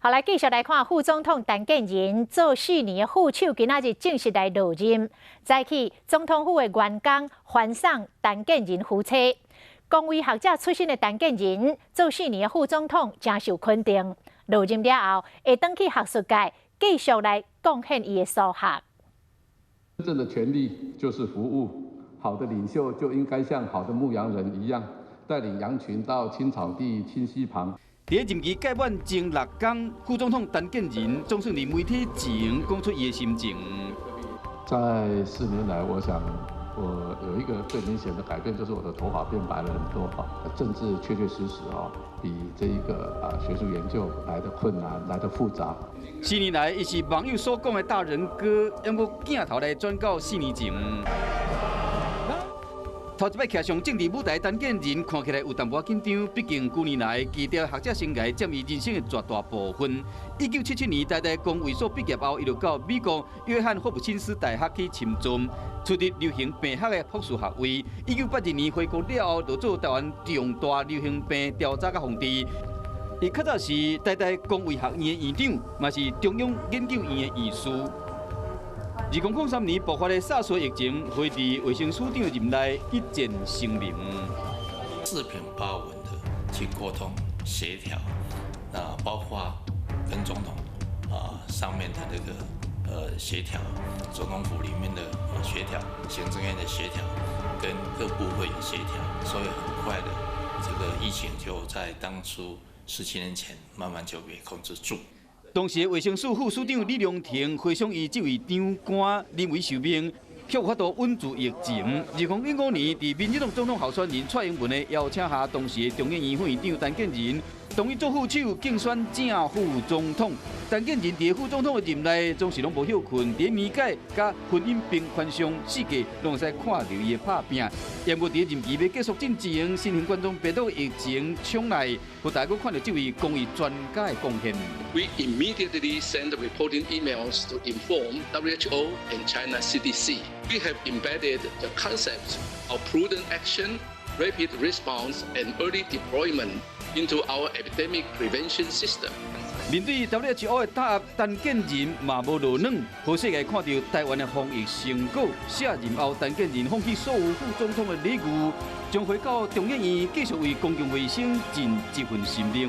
好，来继续来看副总统陈建仁做4年的副手，今仔日正式来落任。早起，总统府的员工欢送陈建仁夫妻。公卫学者出身的陈建仁做4年的副总统，真受肯定。落任了后，会回去学术界，继续来贡献伊的所学。真正的权利就是服务，好的领袖就应该像好的牧羊人一样，带领羊群到青草地、清溪旁。 在任期届满前6天，副总统陈建仁总算伫媒体前讲出伊的心情。在4年来，我想我有一个最明显的改变，就是我的头发变白了很多哈。政治确确实实比这一个学术研究来的困难，来的复杂。4年来，伊是网友所讲的大人哥，用过镜头来转到4年前。 头一摆骑上政治舞台，陈建仁看起来有淡薄紧张，毕竟9年来记者学者生涯占伊人生的绝大部分。1977年台大公卫所毕业后，伊就到美国约翰霍普金斯大学去深造，取得流行病学的博士学位。1982年回国了后，就做台湾重大流行病调查甲防治。伊较早是台大公卫学院的院长，嘛是中央研究院的院士。 2003年爆发的SARS疫情，会伫卫生署长的任内一战成名。四平八稳的去沟通协调，包括跟总统上面的那个协调，总统府里面的协调，行政院的协调，跟各部会的协调，所以很快的这个疫情就在当初17年前慢慢就被控制住。 当时的卫生署副署长李良庭回想伊这位长官临危受命，却有法度稳住疫情。2015年，伫民进党总统候选人蔡英文的邀请下，当时的中央院院长陈建仁同意做副手竞选正副总统。陈建仁伫副总统的任内，总是拢无休困，伫年界甲婚姻平权上，世界拢会使看到伊的拍拼。因为伫任期要结束进前，新型冠状病毒疫情冲来，互大家看到这位公卫专家的贡献。 We immediately send reporting emails to inform WHO and China CDC. We have embedded the concepts of prudent action, rapid response, and early deployment into our epidemic prevention system. 面对 WHO 的打压，陈建仁嘛无落软，好世界看到台湾的防疫成果。卸任后，陈建仁放弃所有副总统的礼遇，将回到中央院继续为公共卫生尽这份心力。